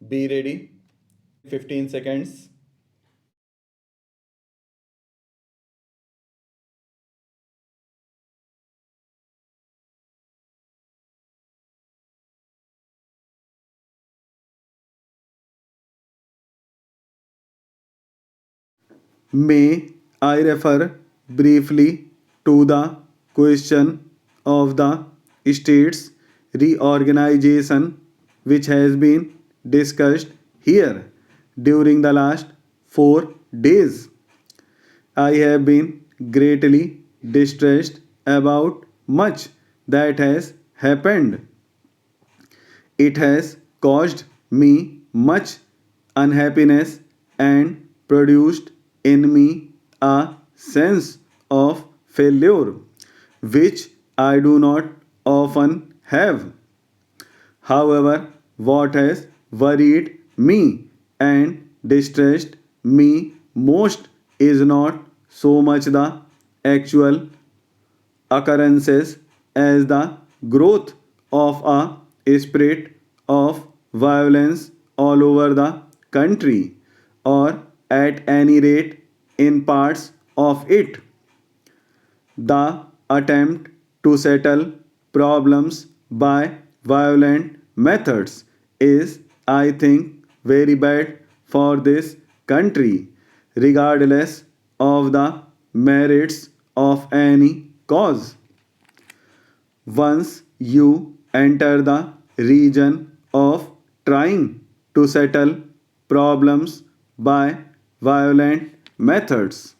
Be ready. 15 seconds. May I refer briefly to the question of the state's reorganization, which has been discussed here during the last 4 days. I have been greatly distressed about much that has happened. It has caused me much unhappiness and produced in me a sense of failure, which I do not often have. However, what has worried me and distressed me most is not so much the actual occurrences as the growth of a spirit of violence all over the country, or at any rate in parts of it. The attempt to settle problems by violent methods is, I think, very bad for this country, regardless of the merits of any cause. Once you enter the region of trying to settle problems by violent methods,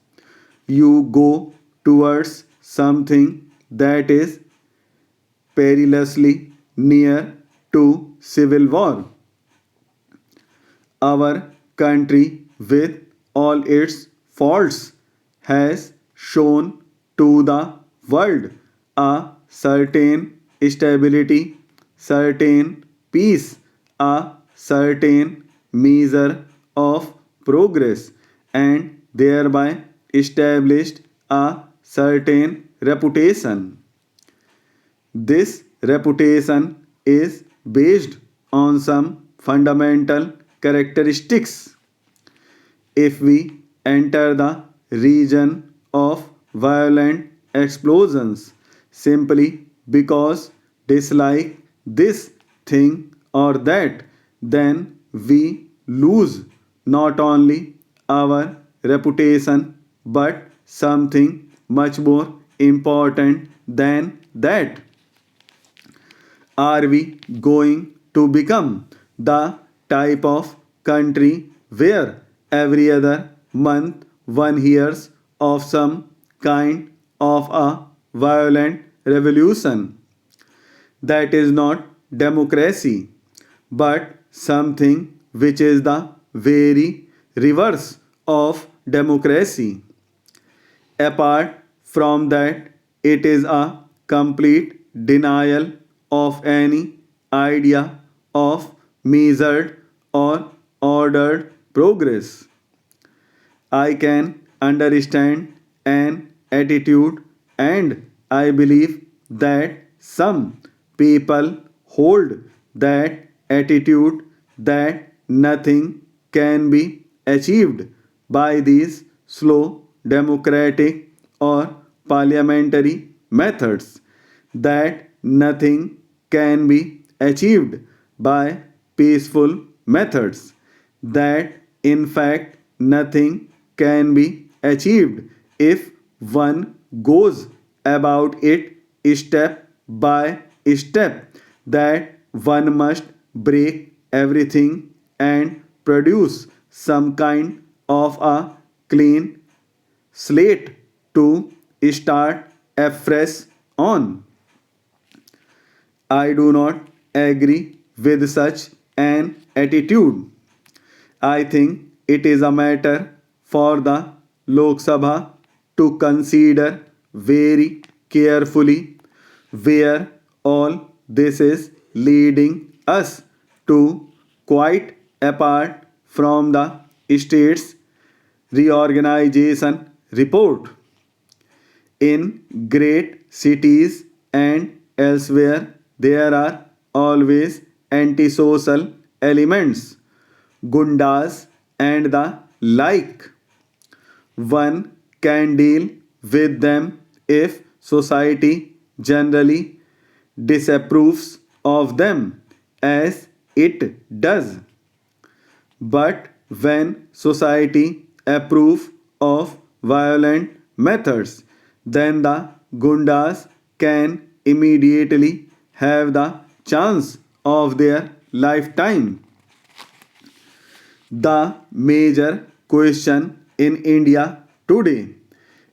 you go towards something that is perilously near to civil war. Our country, with all its faults, has shown to the world a certain stability, certain peace, a certain measure of progress, and thereby established a certain reputation. This reputation is based on some fundamental characteristics. If we enter the region of violent explosions simply because dislike this thing or that, then we lose not only our reputation but something much more important than that. Are we going to become the type of country where every other month one hears of some kind of a violent revolution? That is not democracy, but something which is the very reverse of democracy. Apart from that, it is a complete denial of any idea of measured or ordered progress. I can understand an attitude, and I believe that some people hold that attitude that nothing can be achieved by these slow democratic or parliamentary methods, that nothing can be achieved by peaceful methods, that in fact nothing can be achieved if one goes about it step by step, that one must break everything and produce some kind of a clean slate to start afresh on. I do not agree with such an attitude. I think it is a matter for the Lok Sabha to consider very carefully where all this is leading us to, quite apart from the state's reorganization report. In great cities and elsewhere, there are always antisocial elements gundas, and the like. One can deal with them if society generally disapproves of them, as it does. But when society approve of violent methods, then the gundas can immediately have the chance of their lifetime. The major question in India today,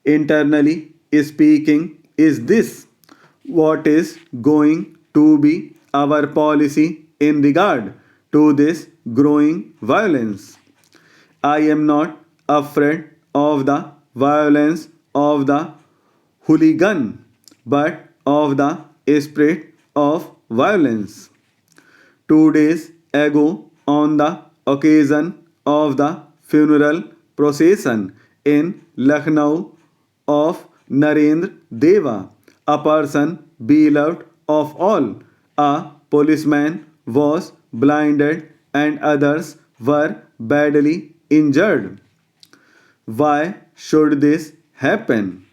internally speaking, is this: what is going to be our policy in regard to this growing violence? I am not afraid of the violence of the hooligan, but of the spirit of violence. 2 days ago, on the occasion of the funeral procession in Lucknow of Narendra Deva, a person beloved of all, a policeman was blinded and others were badly injured. Why should this happen?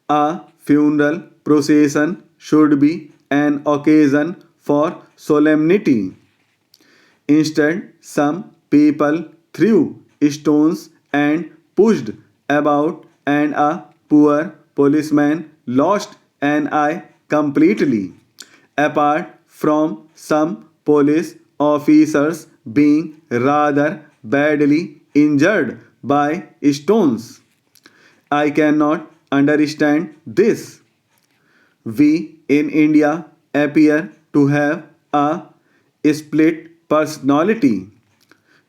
A funeral procession should be an occasion for solemnity. Instead, some people threw stones and pushed about, and a poor policeman lost an eye completely. Apart from some police officers being rather badly injured by stones. I cannot understand this. We in India appear to have a split personality.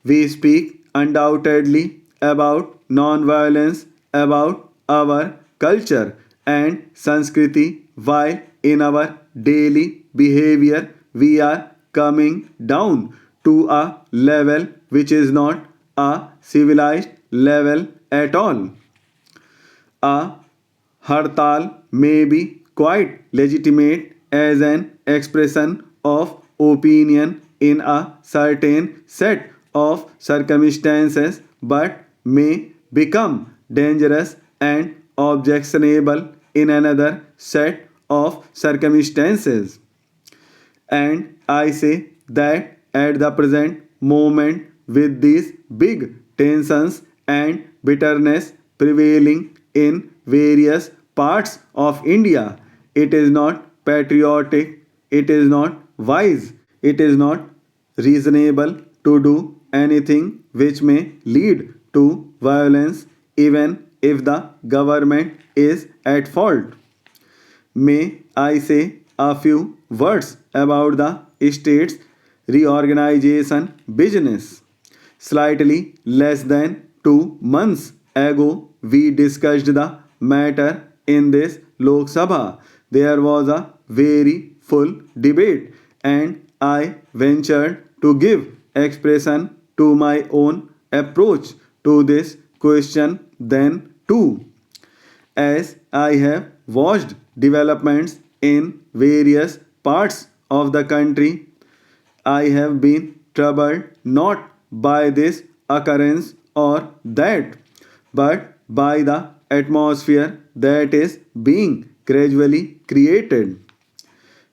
We speak undoubtedly about non-violence, about our culture and Sanskriti, while in our daily behavior we are coming down to a level which is not a civilized level at all. A hartal may be quite legitimate as an expression of opinion in a certain set of circumstances, but may become dangerous and objectionable in another set of circumstances. And I say that at the present moment, with these big tensions and bitterness prevailing in various parts of India, it is not patriotic, it is not wise, it is not reasonable to do anything which may lead to violence, even if the government is at fault. May I say a few words about the state's reorganization business? Slightly less than 2 months ago, we discussed the matter in this Lok Sabha. There was a very full debate, and I ventured to give expression to my own approach to this question then too. As I have watched developments in various parts of the country, I have been troubled not by this occurrence or that, but by the atmosphere that is being gradually created.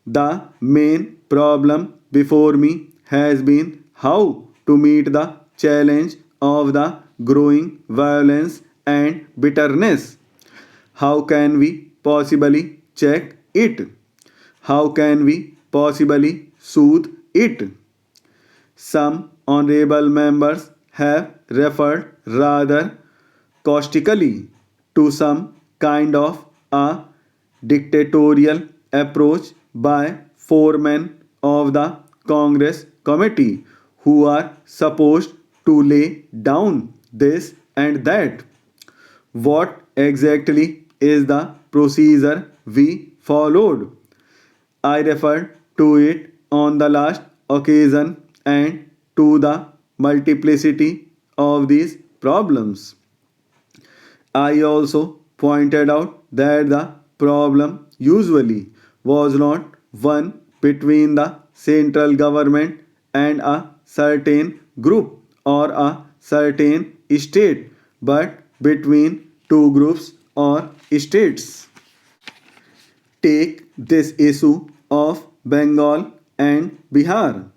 The main problem before me has been how to meet the challenge of the growing violence and bitterness. How can we possibly check it? How can we possibly soothe it? Some honorable members have referred rather caustically to some kind of a dictatorial approach by foremen of the Congress committee who are supposed to lay down this and that. What exactly is the procedure we followed? I referred to it on the last occasion and to the multiplicity of these problems. I also pointed out that the problem usually was not one between the central government and a certain group or a certain state, but between two groups or states. Take this issue of Bengal and Bihar.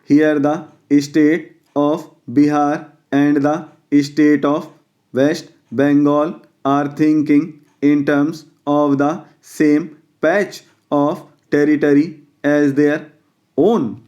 Here, the state of Bihar and the state of West Bengal are thinking in terms of the same patch of territory as their own.